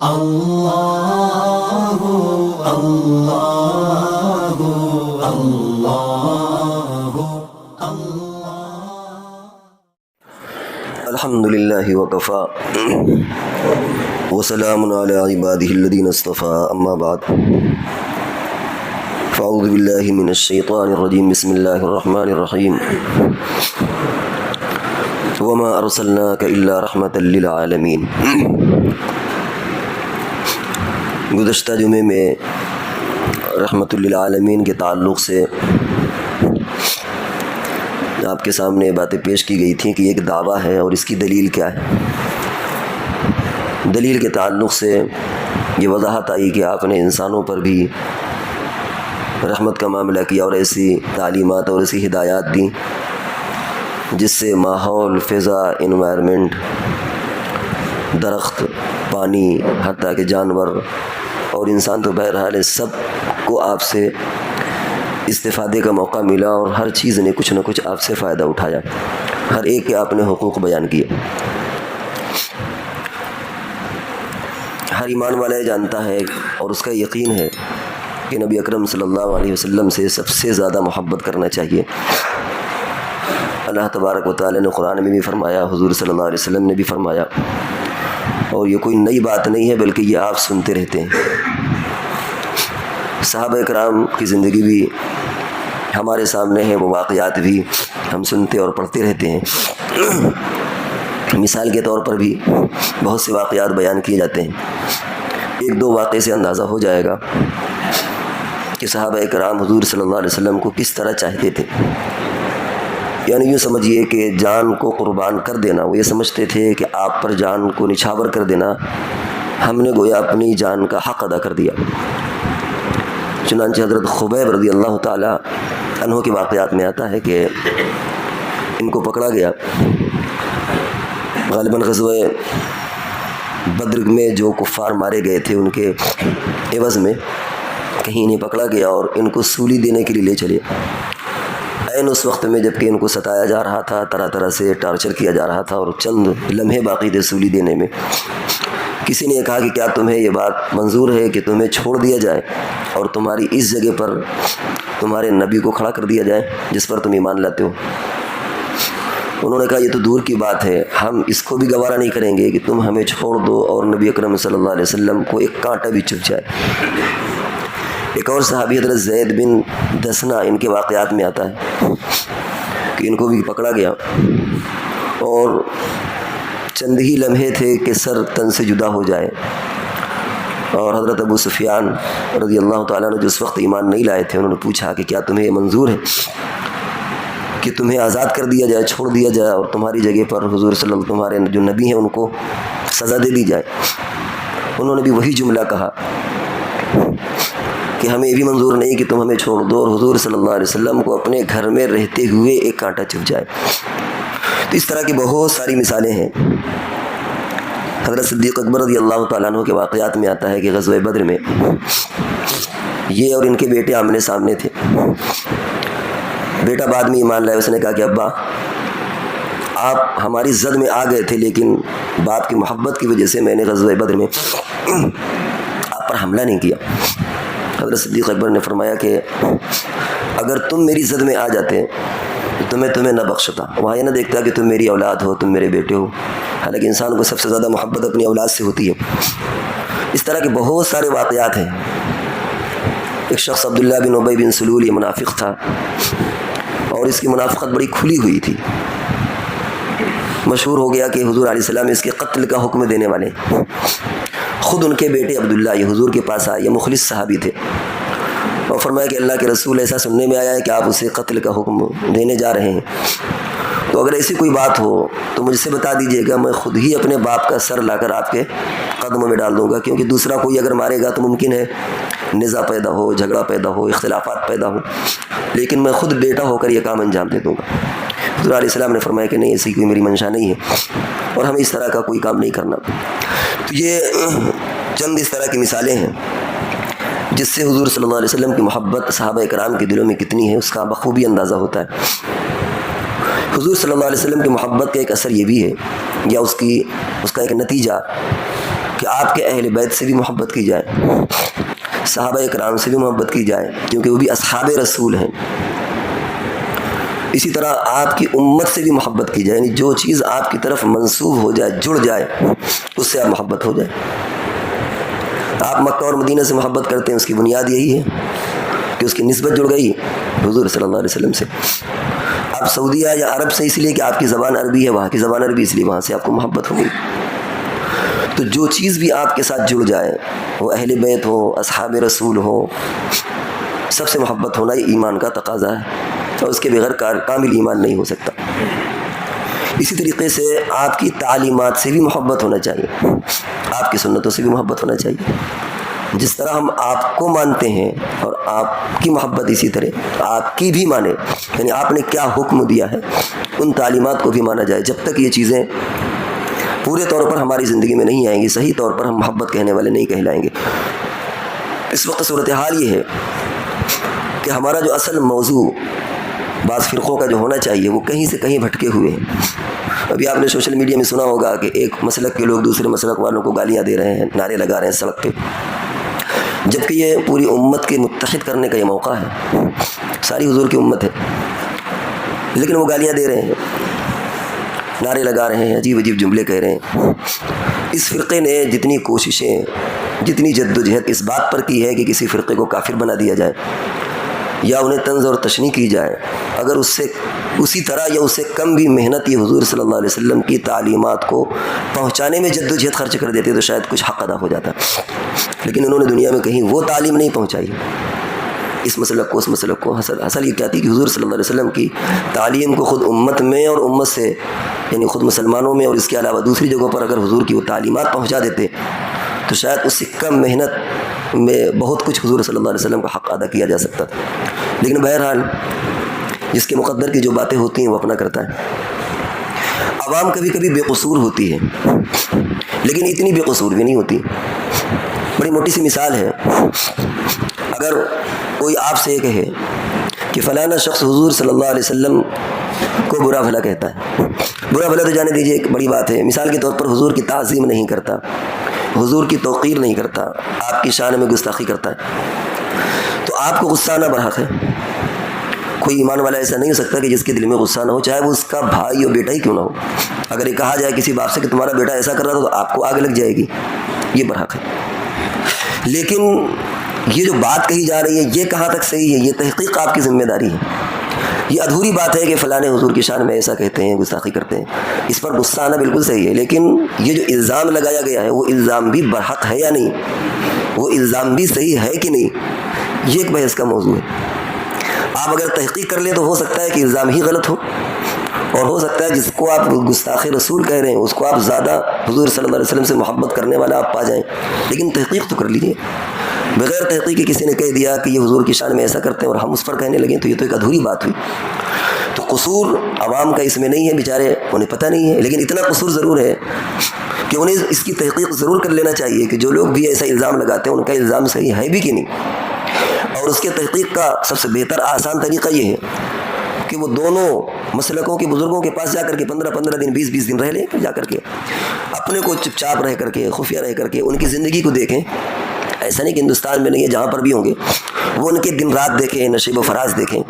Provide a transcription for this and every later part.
اللہ اللہ اللہ الحمدللہ وکفا وسلام علی عبادہ الذین اصطفیٰ اما بعد فاعوذ باللہ من الشیطان الرجیم بسم اللہ الرحمن الرحیم وما ارسلناک الا رحمتا للعالمین۔ گزشتہ جمعے میں رحمت للعالمین کے تعلق سے آپ کے سامنے باتیں پیش کی گئی تھیں کہ یہ ایک دعویٰ ہے اور اس کی دلیل کیا ہے۔ دلیل کے تعلق سے یہ وضاحت آئی کہ آپ نے انسانوں پر بھی رحمت کا معاملہ کیا اور ایسی تعلیمات اور ایسی ہدایات دیں جس سے ماحول، فضا، انوائرمنٹ، درخت، پانی، حتیٰ کہ جانور اور انسان تو بہرحال سب کو آپ سے استفادے کا موقع ملا اور ہر چیز نے کچھ نہ کچھ آپ سے فائدہ اٹھایا۔ ہر ایک کے آپ نے حقوق بیان کیے۔ ہر ایمان والا یہ جانتا ہے اور اس کا یقین ہے کہ نبی اکرم صلی اللہ علیہ وسلم سے سب سے زیادہ محبت کرنا چاہیے۔ اللہ تبارک و تعالی نے قرآن میں بھی فرمایا، حضور صلی اللہ علیہ وسلم نے بھی فرمایا، اور یہ کوئی نئی بات نہیں ہے بلکہ یہ آپ سنتے رہتے ہیں۔ صحابہ کرام کی زندگی بھی ہمارے سامنے ہے، وہ واقعات بھی ہم سنتے اور پڑھتے رہتے ہیں۔ مثال کے طور پر بھی بہت سے واقعات بیان کیے جاتے ہیں۔ ایک دو واقعے سے اندازہ ہو جائے گا کہ صحابہ کرام حضور صلی اللہ علیہ وسلم کو کس طرح چاہتے تھے۔ یعنی یوں سمجھیے کہ جان کو قربان کر دینا، وہ یہ سمجھتے تھے کہ آپ پر جان کو نچھاور کر دینا، ہم نے گویا اپنی جان کا حق ادا کر دیا۔ چنانچہ حضرت خبیب رضی اللہ تعالی عنہ کے واقعات میں آتا ہے کہ ان کو پکڑا گیا، غالباً غزوہ بدر میں جو کفار مارے گئے تھے ان کے عوض میں کہیں انہیں پکڑا گیا اور ان کو سولی دینے کے لیے لے چلے۔ اس وقت میں جب کہ ان کو ستایا جا رہا تھا، طرح طرح سے ٹارچر کیا جا رہا تھا اور چند لمحے باقی تھے سولی دینے میں، کسی نے کہا کہ کیا تمہیں یہ بات منظور ہے کہ تمہیں چھوڑ دیا جائے اور تمہاری اس جگہ پر تمہارے نبی کو کھڑا کر دیا جائے جس پر تم ایمان لاتے ہو؟ انہوں نے کہا یہ تو دور کی بات ہے، ہم اس کو بھی گوارا نہیں کریں گے کہ تم ہمیں چھوڑ دو اور نبی اکرم صلی اللہ علیہ وسلم کو ایک کانٹا بھی چبھ جائے۔ ایک اور صحابی حضرت زید بن دسنہ، ان کے واقعات میں آتا ہے کہ ان کو بھی پکڑا گیا اور چند ہی لمحے تھے کہ سر تن سے جدا ہو جائے، اور حضرت ابو سفیان رضی اللہ تعالیٰ نے جو اس وقت ایمان نہیں لائے تھے انہوں نے پوچھا کہ کیا تمہیں یہ منظور ہے کہ تمہیں آزاد کر دیا جائے، چھوڑ دیا جائے اور تمہاری جگہ پر حضور صلی اللہ علیہ وسلم تمہارے جو نبی ہیں ان کو سزا دے دی جائے؟ انہوں نے بھی وہی جملہ کہا کہ ہمیں یہ بھی منظور نہیں کہ تم ہمیں چھوڑ دو اور حضور صلی اللہ علیہ وسلم کو اپنے گھر میں رہتے ہوئے ایک کانٹا چبھ جائے۔ تو اس طرح کی بہت ساری مثالیں ہیں۔ حضرت صدیق اکبر رضی اللہ تعالیٰ عنہ کے واقعات میں آتا ہے کہ غزوہ بدر میں یہ اور ان کے بیٹے آمنے سامنے تھے۔ بیٹا بعد میں ایمان لائے، اس نے کہا کہ ابا آپ ہماری زد میں آ گئے تھے لیکن باپ کی محبت کی وجہ سے میں نے غزوہ بدر میں آپ پر حملہ نہیں کیا۔ حضرت صدیق اکبر نے فرمایا کہ اگر تم میری زد میں آ جاتے تو میں تمہیں نہ بخشتا، وہاں یہ نہ دیکھتا کہ تم میری اولاد ہو، تم میرے بیٹے ہو، حالانکہ انسان کو سب سے زیادہ محبت اپنی اولاد سے ہوتی ہے۔ اس طرح کے بہت سارے واقعات ہیں۔ ایک شخص عبداللہ بن ابی بن سلول یہ منافق تھا اور اس کی منافقت بڑی کھلی ہوئی تھی، مشہور ہو گیا کہ حضور علیہ السلام اس کے قتل کا حکم دینے والے۔ خود ان کے بیٹے عبداللہ یہ حضور کے پاس آئے، یہ مخلص صحابی تھے، اور فرمایا کہ اللہ کے رسول ایسا سننے میں آیا ہے کہ آپ اسے قتل کا حکم دینے جا رہے ہیں، تو اگر ایسی کوئی بات ہو تو مجھ سے بتا دیجئے گا، میں خود ہی اپنے باپ کا سر لا کر آپ کے قدموں میں ڈال دوں گا، کیونکہ دوسرا کوئی اگر مارے گا تو ممکن ہے نزاع پیدا ہو، جھگڑا پیدا ہو، اختلافات پیدا ہو، لیکن میں خود بیٹا ہو کر یہ کام انجام دے دوں گا۔ حضور علیہ السلام نے فرمایا کہ نہیں، ایسی کوئی میری منشا نہیں ہے اور ہمیں اس طرح کا کوئی کام نہیں کرنا۔ تو یہ چند اس طرح کی مثالیں ہیں جس سے حضور صلی اللہ علیہ وسلم کی محبت صحابہ کرام کے دلوں میں کتنی ہے اس کا بخوبی اندازہ ہوتا ہے۔ حضور صلی اللہ علیہ وسلم کی محبت کا ایک اثر یہ بھی ہے، یا اس کا ایک نتیجہ کہ آپ کے اہل بیت سے بھی محبت کی جائے، صحابہ کرام سے بھی محبت کی جائے کیونکہ وہ بھی اصحاب رسول ہیں، اسی طرح آپ کی امت سے بھی محبت کی جائے، یعنی جو چیز آپ کی طرف منسوب ہو جائے، جڑ جائے، اس سے آپ محبت ہو جائے۔ آپ مکہ اور مدینہ سے محبت کرتے ہیں، اس کی بنیاد یہی ہے کہ اس کی نسبت جڑ گئی حضور صلی اللہ علیہ وسلم سے۔ آپ سعودیہ یا عرب سے اس لیے کہ آپ کی زبان عربی ہے، وہاں کی زبان عربی، اس لیے وہاں سے آپ کو محبت ہو گئی۔ تو جو چیز بھی آپ کے ساتھ جڑ جائے، وہ اہل بیت ہو، اصحاب رسول ہو، سب سے محبت ہونا یہ ایمان کا تقاضا ہے، اور اس کے بغیر کامل ایمان نہیں ہو سکتا۔ اسی طریقے سے آپ کی تعلیمات سے بھی محبت ہونا چاہیے، آپ کی سنتوں سے بھی محبت ہونا چاہیے۔ جس طرح ہم آپ کو مانتے ہیں اور آپ کی محبت اسی طرح آپ کی بھی مانے، یعنی آپ نے کیا حکم دیا ہے ان تعلیمات کو بھی مانا جائے۔ جب تک یہ چیزیں پورے طور پر ہماری زندگی میں نہیں آئیں گی، صحیح طور پر ہم محبت کہنے والے نہیں کہلائیں گے۔ اس وقت صورتحال یہ ہے کہ ہمارا جو اصل موضوع بعض فرقوں کا جو ہونا چاہیے وہ کہیں سے کہیں بھٹکے ہوئے ہیں۔ ابھی آپ نے سوشل میڈیا میں سنا ہوگا کہ ایک مسلک کے لوگ دوسرے مسلک والوں کو گالیاں دے رہے ہیں، نعرے لگا رہے ہیں سڑک پہ، جبکہ یہ پوری امت کے متحد کرنے کا یہ موقع ہے، ساری حضور کی امت ہے، لیکن وہ گالیاں دے رہے ہیں، نعرے لگا رہے ہیں، عجیب عجیب جملے کہہ رہے ہیں۔ اس فرقے نے جتنی کوششیں، جتنی جد و جہد اس بات پر کی ہے کہ کسی فرقے کو کافر بنا دیا جائے یا انہیں طنز اور تشنیع کی جائے، اگر اس سے اسی طرح یا اس سے کم بھی محنت یہ حضور صلی اللہ علیہ وسلم کی تعلیمات کو پہنچانے میں جد و جہد خرچ کر دیتے تو شاید کچھ حق ادا ہو جاتا، لیکن انہوں نے دنیا میں کہیں وہ تعلیم نہیں پہنچائی، اس مسلک کو اس مسلک کو۔ اصل یہ کیا تھی کہ حضور صلی اللہ علیہ وسلم کی تعلیم کو خود امت میں اور امت سے، یعنی خود مسلمانوں میں اور اس کے علاوہ دوسری جگہوں پر اگر حضور کی وہ تعلیمات پہنچا دیتے تو شاید اس سے کم محنت میں بہت کچھ حضور صلی اللہ علیہ وسلم کا حق ادا کیا جا سکتا تھا۔ لیکن بہرحال جس کے مقدر کی جو باتیں ہوتی ہیں وہ اپنا کرتا ہے۔ عوام کبھی کبھی بے قصور ہوتی ہے، لیکن اتنی بے قصور بھی نہیں ہوتی۔ بڑی موٹی سی مثال ہے، اگر کوئی آپ سے یہ کہے کہ فلانا شخص حضور صلی اللہ علیہ وسلم کو برا بھلا کہتا ہے، برا بھلا تو جانے دیجیے ایک بڑی بات ہے، مثال کے طور پر حضور کی تعظیم نہیں کرتا، حضور کی توقیر نہیں کرتا، آپ کی شان میں گستاخی کرتا ہے، تو آپ کو غصہ آنا برحق ہے۔ کوئی ایمان والا ایسا نہیں ہو سکتا کہ جس کے دل میں غصہ نہ ہو، چاہے وہ اس کا بھائی اور بیٹا ہی کیوں نہ ہو۔ اگر یہ کہا جائے کسی باپ سے کہ تمہارا بیٹا ایسا کر رہا تھا تو آپ کو آگ لگ جائے گی، یہ برحق ہے۔ لیکن یہ جو بات کہی جا رہی ہے یہ کہاں تک صحیح ہے، یہ تحقیق آپ کی ذمہ داری ہے۔ یہ ادھوری بات ہے کہ فلاں حضور کی شان میں ایسا کہتے ہیں، گستاخی کرتے ہیں، اس پر غصہ آنا بالکل صحیح ہے، لیکن یہ جو الزام لگایا گیا ہے وہ الزام بھی برحق ہے یا نہیں، وہ الزام بھی صحیح ہے کہ نہیں، یہ ایک بحث کا موضوع ہے۔ آپ اگر تحقیق کر لیں تو ہو سکتا ہے کہ الزام ہی غلط ہو، اور ہو سکتا ہے جس کو آپ گستاخ رسول کہہ رہے ہیں اس کو آپ زیادہ حضور صلی اللہ علیہ وسلم سے محبت کرنے والا آپ پا جائیں، لیکن تحقیق تو کر لیجیے۔ بغیر تحقیق کسی نے کہہ دیا کہ یہ حضور کی شان میں ایسا کرتے ہیں اور ہم اس پر کہنے لگیں تو یہ تو ایک ادھوری بات ہوئی۔ تو قصور عوام کا اس میں نہیں ہے، بیچارے انہیں پتہ نہیں ہے، لیکن اتنا قصور ضرور ہے کہ انہیں اس کی تحقیق ضرور کر لینا چاہیے کہ جو لوگ بھی ایسا الزام لگاتے ہیں ان کا الزام صحیح ہے بھی کہ نہیں۔ اور اس کے تحقیق کا سب سے بہتر آسان طریقہ یہ ہے کہ وہ دونوں مسلکوں کے بزرگوں کے پاس جا کر کے 15 دن 20 دن رہ لیں، جا کر کے اپنے کو چپ چاپ رہ کر کے، خفیہ رہ کر کے ان کی زندگی کو دیکھیں۔ ایسا نہیں کہ ہندوستان میں نہیں ہے، جہاں پر بھی ہوں گے وہ ان کے دن رات دیکھیں، نشیب و فراز دیکھیں،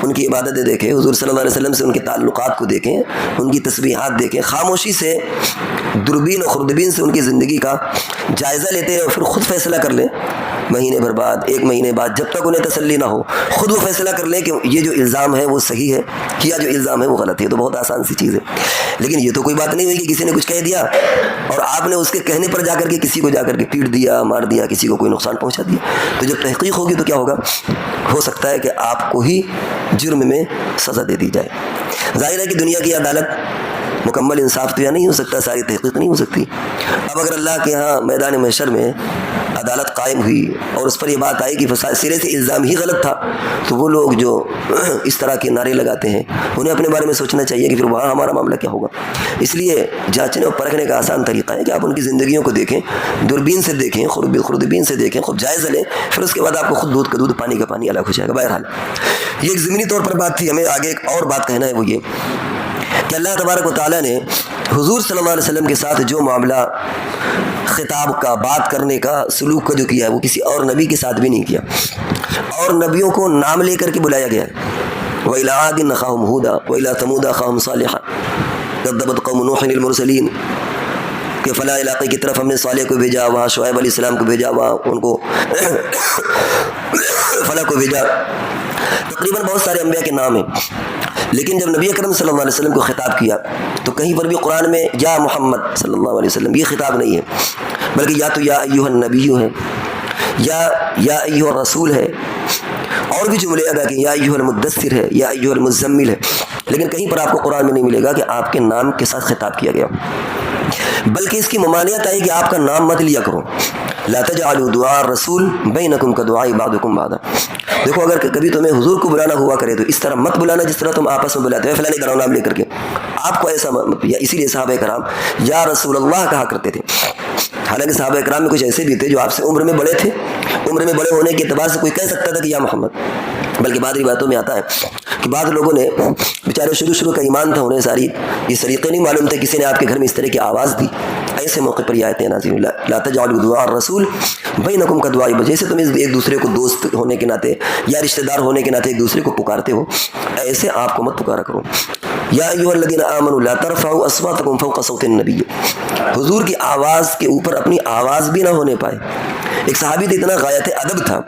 ان کی عبادتیں دیکھیں، حضور صلی اللہ علیہ وسلم سے ان کے تعلقات کو دیکھیں، ان کی تسبیحات دیکھیں، خاموشی سے دوربین و خوردبین سے ان کی زندگی کا جائزہ لیتے ہیں اور پھر خود فیصلہ کر لیں، مہینے بھر بعد، 1 مہینے بعد، جب تک انہیں تسلی نہ ہو خود وہ فیصلہ کر لیں کہ یہ جو الزام ہے وہ صحیح ہے یا جو الزام ہے وہ غلط ہے۔ تو بہت آسان سی چیز ہے، لیکن یہ تو کوئی بات نہیں ہوئی کہ کسی نے کچھ کہہ دیا اور آپ نے اس کے کہنے پر جا کر کے کسی کو جا کر کے پیٹ دیا، مار دیا، کسی کو کوئی نقصان پہنچا دیا۔ تو جب تحقیق ہوگی تو کیا ہوگا، ہو سکتا ہے کہ آپ کو ہی جرم میں سزا دے دی جائے۔ ظاہر ہے کہ دنیا کی عدالت مکمل انصاف تو یا نہیں ہو سکتا، ساری تحقیق نہیں ہو سکتی۔ اب اگر اللہ کے ہاں میدان محشر میں عدالت قائم ہوئی اور اس پر یہ بات آئی کہ سرے سے الزام ہی غلط تھا، تو وہ لوگ جو اس طرح کے نعرے لگاتے ہیں انہیں اپنے بارے میں سوچنا چاہیے کہ پھر وہاں ہمارا معاملہ کیا ہوگا۔ اس لیے جانچنے اور پرکھنے کا آسان طریقہ ہے کہ آپ ان کی زندگیوں کو دیکھیں، دوربین سے دیکھیں، خوردبین سے دیکھیں، خوب جائزہ لیں، پھر اس کے بعد آپ کو خود دودھ کا دودھ، پانی کا پانی الگ ہو جائے گا۔ بہرحال یہ ایک ضمنی طور پر بات تھی، ہمیں آگے ایک اور بات کہنا ہے، وہ یہ کہ اللہ تبارک و تعالیٰ نے حضور صلی اللہ علیہ وسلم کے ساتھ جو معاملہ خطاب کا، بات کرنے کا، سلوک کا جو کیا ہے وہ کسی اور نبی کے ساتھ بھی نہیں کیا. اور نبیوں کو نام لے کر کے بلایا گیا. وَإِلَىٰ عَادٍ أَخَاهُمْ هُودًا وَإِلَىٰ ثَمُودَ أَخَاهُمْ صَالِحًا كَذَّبَتْ قَوْمُ نُوحٍ الْمُرْسَلِينَ کہ فلاں علاقے کی طرف ہم نے صالح کو بھیجا، وہاں شعیب علیہ السلام کو بھیجا، وہاں ان کو فلاں کو بھیجا. تقریباً بہت سارے انبیاء کے نام ہیں. لیکن جب نبی اکرم صلی اللہ علیہ وسلم کو خطاب کیا تو کہیں پر بھی قرآن میں یا محمد صلی اللہ علیہ وسلم یہ خطاب نہیں ہے، بلکہ یا تو یا ایھا النبی ہے، یا ایھا الرسول ہے، اور بھی جملے ادا کہ یا ایھا المدثر ہے، یا ایھا المزمل ہے. لیکن کہیں پر آپ کو قرآن میں نہیں ملے گا کہ آپ کے نام کے ساتھ خطاب کیا گیا، بلکہ اس کی ممانعت آئی کہ آپ کا نام مت لیا کرو. لا تجعلوا دعاء الرسول بینکم کدعاء بعضکم بعضا. دیکھو اگر کبھی تمہیں حضور کو بلانا ہوا کرے تو اس طرح مت بلانا جس طرح تم آپس میں بلاتے ہو فلاں کا نام لے کر کے. آپ کو ایسا یا اسی لیے صحابہ کرام یا رسول اللہ کہا کرتے تھے. حالانکہ صحابہ کرام میں کچھ ایسے بھی تھے جو آپ سے عمر میں بڑے تھے، عمر میں بڑے ہونے کے اعتبار سے کوئی کہہ سکتا تھا کہ یا محمد. بلکہ بعض روایتوں میں آتا ہے کہ بعض لوگوں نے بیچارے شروع کا ایمان تھا، انہیں ساری یہ طریقے نہیں معلوم تھے، کسی نے آپ کے گھر میں اس طرح کی آواز دی. ایسے موقع پر یہ آیتیں نازل ہوئی، لا تجعلوا دعاء الرسول بینکم کدعاء بعض. جیسے تم ایک دوسرے کو دوست ہونے کے ناطے یا رشتہ دار ہونے کے ناطے ایک دوسرے کو پکارتے ہو، ایسے آپ کو مت پکارا کرو. یا ایھا الذین آمنوا لا ترفعوا اصواتکم فوق صوت النبی. حضور کی آواز کے اوپر اپنی آواز بھی نہ ہونے پائے. ایک صحابی تھے، اتنا غایت ادب تھا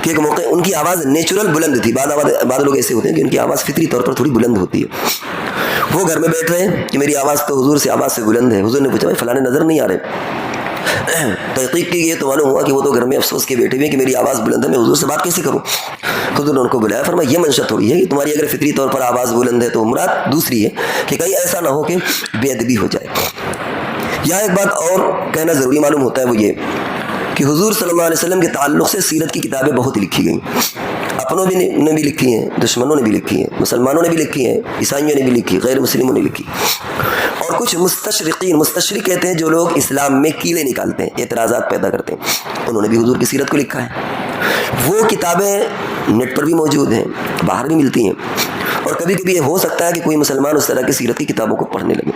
کہ ایک موقع ان کی آواز نیچرل بلند تھی. بعض لوگ ایسے ہوتے ہیں کہ ان کی آواز فطری طور پر تھوڑی بلند ہوتی ہے. وہ گھر میں بیٹھ رہے ہیں کہ میری آواز تو حضور سے آواز سے بلند ہے. حضور نے پوچھا بھائی فلاں نظر نہیں آ رہے. تحقیق کی یہ تو معلوم ہوا کہ وہ تو گھر میں افسوس کے بیٹھے ہوئے کہ میری آواز بلند ہے، میں حضور سے بات کیسے کروں. حضور نے ان کو بلایا، فرمایا یہ منشا تھوڑی ہے کہ تمہاری اگر فطری طور پر آواز بلند ہے تو مراد دوسری ہے کہ کہیں ایسا نہ ہو کہ بے ادبی ہو جائے. یہاں ایک بات اور کہنا ضروری معلوم ہوتا ہے، وہ یہ کہ حضور صلی اللہ علیہ وسلم کے تعلق سے سیرت کی کتابیں بہت لکھی گئیں. اپنوں نے بھی لکھی ہیں، دشمنوں نے بھی لکھی ہیں، مسلمانوں نے بھی لکھی ہیں، عیسائیوں نے بھی لکھی، غیر مسلموں نے لکھی. اور کچھ مستشرق کہتے ہیں جو لوگ اسلام میں کیلیں نکالتے ہیں، اعتراضات پیدا کرتے ہیں، انہوں نے بھی حضور کی سیرت کو لکھا ہے. وہ کتابیں نیٹ پر بھی موجود ہیں، باہر بھی ملتی ہیں. اور کبھی کبھی یہ ہو سکتا ہے کہ کوئی مسلمان اس طرح کی سیرت کی کتابوں کو پڑھنے لگے.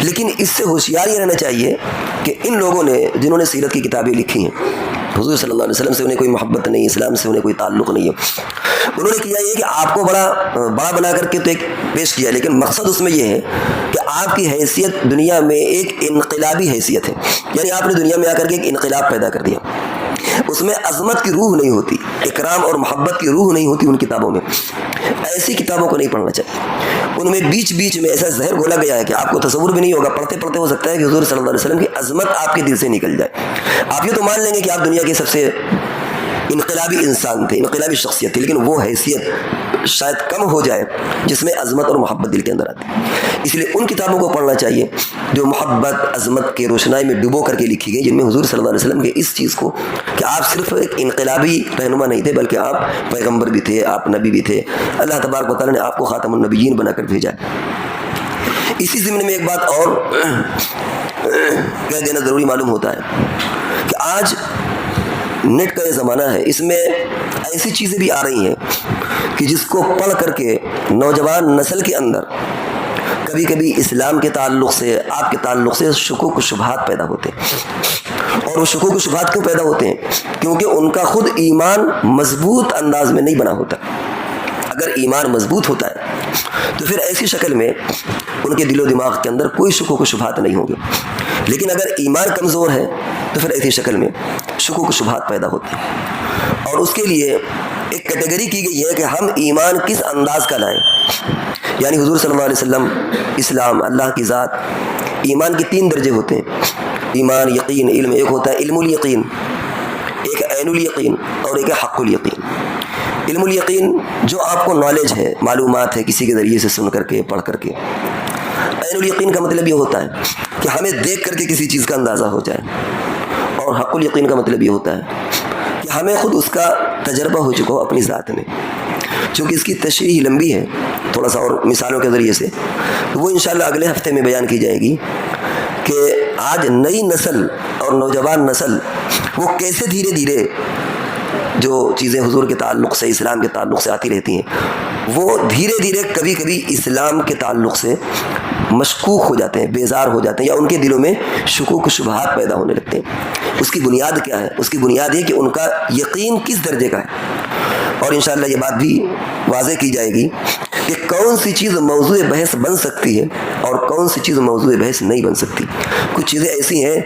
لیکن اس سے ہوشیار یہ رہنا چاہیے کہ ان لوگوں نے جنہوں نے سیرت کی کتابیں لکھی ہیں، حضور صلی اللہ علیہ وسلم سے انہیں کوئی محبت نہیں، اسلام سے انہیں کوئی تعلق نہیں ہے. انہوں نے کیا یہ کہ آپ کو بڑا بنا کر کے تو ایک پیش کیا، لیکن مقصد اس میں یہ ہے کہ آپ کی حیثیت دنیا میں ایک انقلابی حیثیت ہے. یعنی آپ نے دنیا میں آ کر کے ایک انقلاب پیدا کر دیا. اس میں عظمت کی روح نہیں ہوتی، اکرام اور محبت کی روح نہیں ہوتی ان کتابوں میں. ایسی کتابوں کو نہیں پڑھنا چاہیے. ان میں بیچ میں ایسا زہر گھولا گیا ہے کہ آپ کو تصور بھی نہیں ہوگا. پڑھتے ہو سکتا ہے کہ حضور صلی اللہ علیہ وسلم کی عظمت آپ کے دل سے نکل جائے. آپ یہ تو مان لیں گے کہ آپ دنیا کے سب سے انقلابی انسان تھے، انقلابی شخصیت تھی، لیکن وہ حیثیت شاید کم ہو جائے جس میں عظمت اور محبت دل کے اندر آتی. اس لیے ان کتابوں کو پڑھنا چاہیے جو محبت، عظمت کے روشنائی میں ڈبو کر کے لکھی گئی، جن میں حضور صلی اللہ علیہ وسلم کے اس چیز کو کہ آپ صرف ایک انقلابی رہنما نہیں تھے، بلکہ آپ پیغمبر بھی تھے، آپ نبی بھی تھے. اللہ تبارک و تعالیٰ نے آپ کو خاتم النبیین بنا کر بھیجا. اسی ضمن میں ایک بات اور کہہ دینا ضروری معلوم ہوتا ہے کہ آج نیٹ کا یہ زمانہ ہے، اس میں ایسی چیزیں بھی آ رہی ہیں کہ جس کو پڑھ کر کے نوجوان نسل کے اندر کبھی کبھی اسلام کے تعلق سے، آپ کے تعلق سے شکوک و شبہات پیدا ہوتے ہیں. اور وہ شکوک و شبہات کیوں پیدا ہوتے ہیں؟ کیونکہ ان کا خود ایمان مضبوط انداز میں نہیں بنا ہوتا. اگر ایمان مضبوط ہوتا ہے تو پھر ایسی شکل میں ان کے دل و دماغ کے اندر کوئی شکوک و شبہات نہیں ہوں گے. لیکن اگر ایمان کمزور ہے تو پھر ایسی شکل میں شکوک و شبہات پیدا ہوتے ہیں. اور اس کے لیے ایک کیٹیگری کی گئی ہے کہ ہم ایمان کس انداز کا لائیں. یعنی حضور صلی اللہ علیہ وسلم، اسلام، اللہ کی ذات. ایمان کے 3 درجے ہوتے ہیں: ایمان، یقین، علم. ایک ہوتا ہے علم الیقین، ایک عین الیقین، اور ایک ہے حق الیقین. علم الیقین جو آپ کو نالج ہے، معلومات ہے کسی کے ذریعے سے سن کر کے، پڑھ کر کے. عین الیقین کا مطلب یہ ہوتا ہے کہ ہمیں دیکھ کر کے کسی چیز کا اندازہ ہو جائے. اور حق الیقین کا مطلب یہ ہوتا ہے کہ ہمیں خود اس کا تجربہ ہو چکا ہو اپنی ذات میں. چونکہ اس کی تشریح لمبی ہے، تھوڑا سا اور مثالوں کے ذریعے سے وہ انشاءاللہ اگلے ہفتے میں بیان کی جائے گی کہ آج نئی نسل اور نوجوان نسل وہ کیسے دھیرے دھیرے جو چیزیں حضور کے تعلق سے، اسلام کے تعلق سے آتی رہتی ہیں، وہ دھیرے دھیرے کبھی کبھی اسلام کے تعلق سے مشکوک ہو جاتے ہیں، بیزار ہو جاتے ہیں، یا ان کے دلوں میں شکوک و شبہات پیدا ہونے لگتے ہیں۔ اس کی بنیاد کیا ہے؟ اس کی بنیاد یہ کہ ان کا یقین کس درجے کا ہے۔ اور انشاءاللہ یہ بات بھی واضح کی جائے گی کہ کون سی چیز موضوع بحث بن سکتی ہے اور کون سی چیز موضوع بحث نہیں بن سکتی۔ کچھ چیزیں ایسی ہیں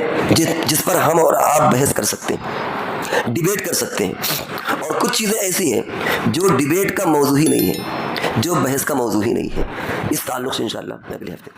جس پر ہم اور آپ بحث کر سکتے ہیں، ڈیبیٹ کر سکتے ہیں، اور کچھ چیزیں ایسی ہیں جو ڈیبیٹ کا موضوع ہی نہیں ہے، جو بحث کا موضوع ہی نہیں ہے۔ اس تعلق سے انشاءاللہ اگلے ہفتے